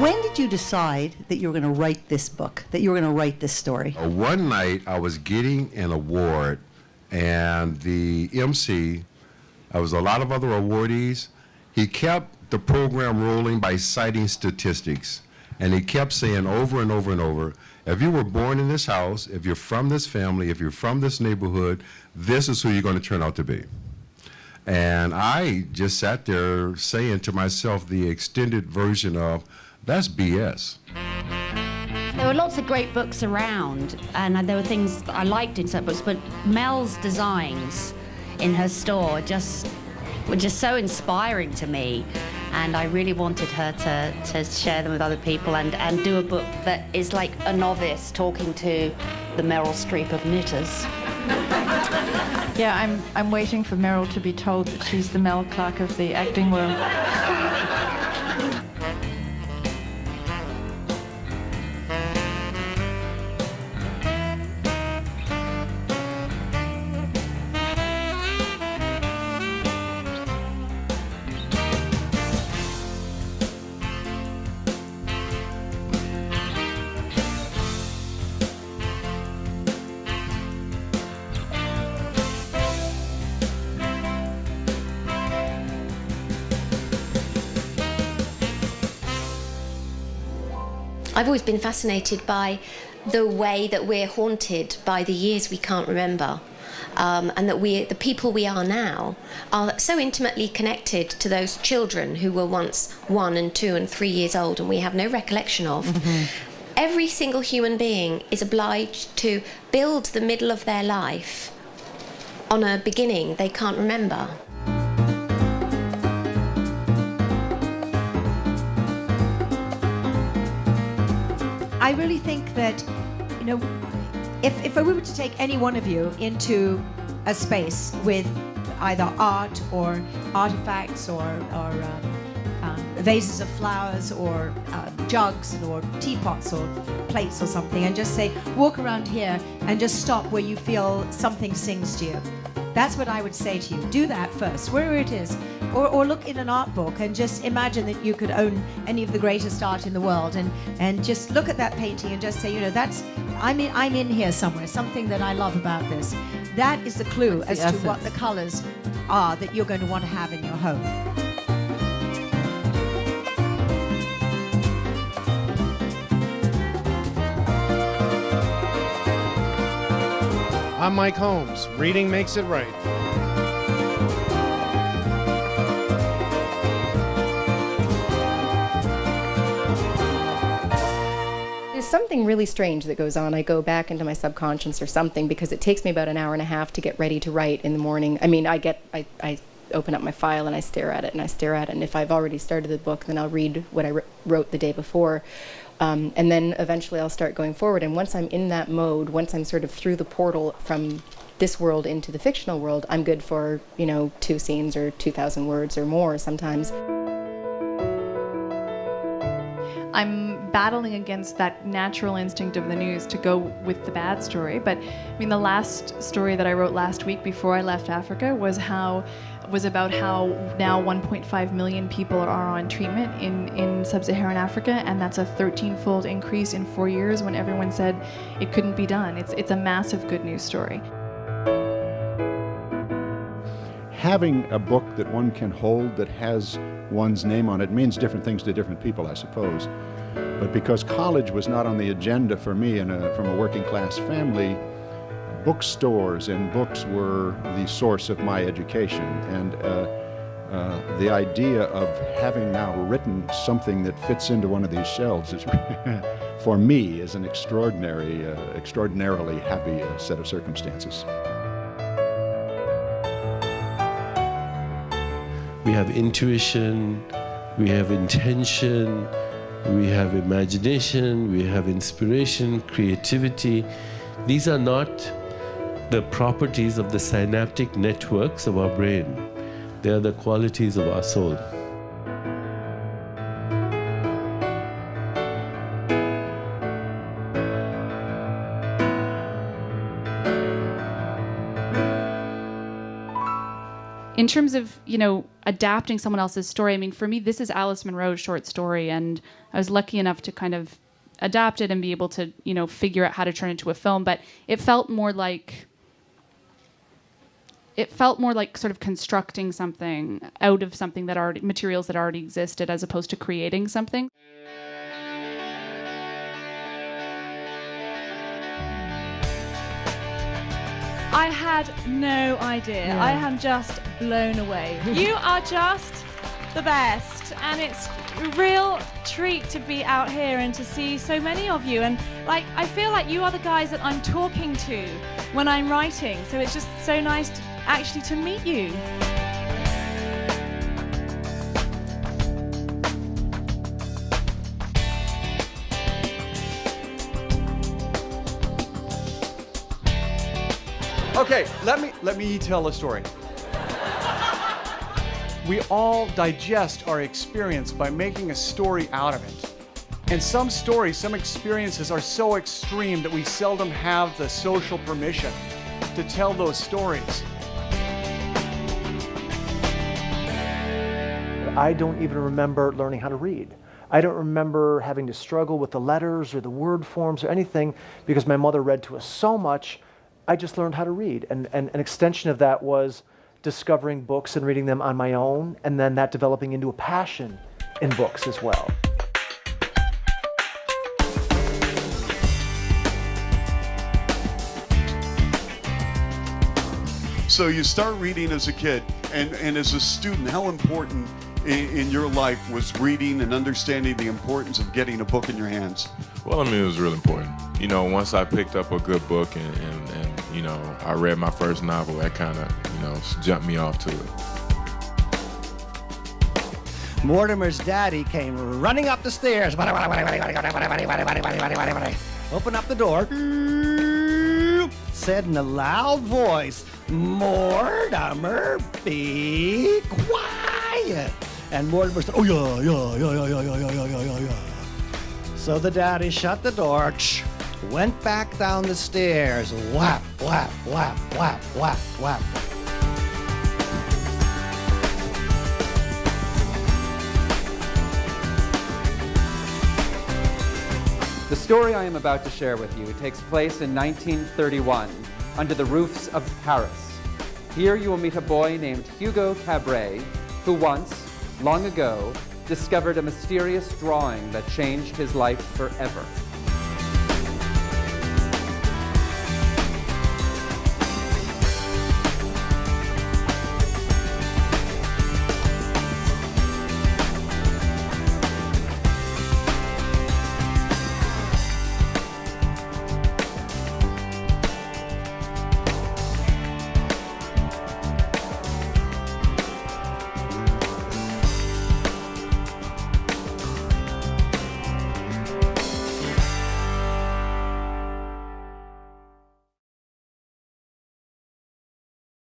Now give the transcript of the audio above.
When did you decide that you were going to write this book, that you were going to write this story? One night I was getting an award, and the MC, there was a lot of other awardees, he kept the program rolling by citing statistics. And he kept saying over and over and over, if you were born in this house, if you're from this family, if you're from this neighborhood, this is who you're going to turn out to be. And I just sat there saying to myself the extended version of, that's BS. There were lots of great books around, and there were things I liked in certain books, but Mel's designs in her store were just so inspiring to me, and I really wanted her to share them with other people and do a book that is like a novice talking to the Meryl Streep of knitters. Yeah, I'm waiting for Meryl to be told that she's the Mel Clark of the acting world. I've always been fascinated by the way that we're haunted by the years we can't remember, and that the people we are now are so intimately connected to those children who were once 1 and 2 and 3 years old and we have no recollection of. Mm-hmm. Every single human being is obliged to build the middle of their life on a beginning they can't remember. I really think that, you know, if I were to take any one of you into a space with either art or artifacts or vases of flowers or jugs or teapots or plates or something, and just say, walk around here and just stop where you feel something sings to you. That's what I would say to you. Do that first, wherever it is. Or look in an art book and just imagine that you could own any of the greatest art in the world, and just look at that painting and just say, you know, I'm in here somewhere, something that I love about this. That is the clue as to what the colors are that you're going to want to have in your home. I'm Mike Holmes. Reading makes it right. There's something really strange that goes on. I go back into my subconscious or something, because it takes me about an hour and a half to get ready to write in the morning. I mean, I open up my file and I stare at it and I stare at it, and if I've already started the book, then I'll read what I wrote the day before. And then eventually I'll start going forward. And once I'm in that mode, once I'm sort of through the portal from this world into the fictional world, I'm good for, 2 scenes or 2,000 words or more sometimes. I'm battling against that natural instinct of the news to go with the bad story. But I mean, the last story that I wrote last week before I left Africa was about how now 1.5 million people are on treatment in sub-Saharan Africa, and that's a 13-fold increase in 4 years when everyone said it couldn't be done. It's a massive good news story. Having a book that one can hold that has one's name on it means different things to different people, I suppose. But because college was not on the agenda for me from a working class family, bookstores and books were the source of my education. And the idea of having now written something that fits into one of these shelves is, for me, is an extraordinarily happy set of circumstances. We have intuition, we have intention, we have imagination, we have inspiration, creativity. These are not the properties of the synaptic networks of our brain. They are the qualities of our soul. in terms of, you know, adapting someone else's story, I mean, for me, this is Alice Munro's short story, and I was lucky enough to kind of adapt it and be able to, you know, figure out how to turn it into a film. But it felt more like sort of constructing something out of something that already, materials that already existed, as opposed to creating something. I had no idea. I am just blown away. You are just the best, and it's a real treat to be out here and to see so many of you. And like, I feel like you are the guys that I'm talking to when I'm writing, so it's just so nice actually to meet you. Okay, let me tell a story. We all digest our experience by making a story out of it. And some stories, some experiences are so extreme that we seldom have the social permission to tell those stories. I don't even remember learning how to read. I don't remember having to struggle with the letters or the word forms or anything because my mother read to us so much. I just learned how to read. And an extension of that was discovering books and reading them on my own, and then that developing into a passion in books as well. So you start reading as a kid, and as a student, how important in your life was reading and understanding the importance of getting a book in your hands? Well, I mean, it was really important. You know, once I picked up a good book and you know, I read my first novel, that kind of, you know, jumped me off to it. Mortimer's daddy came running up the stairs. Open up the door. Said in a loud voice, "Mortimer, be quiet." And Mortimer said, "Oh, yeah. So the daddy shut the door, went back down the stairs, whap, whap, whap, whap, whap, whap. The story I am about to share with you takes place in 1931, under the roofs of Paris. Here you will meet a boy named Hugo Cabret, who once, long ago, discovered a mysterious drawing that changed his life forever.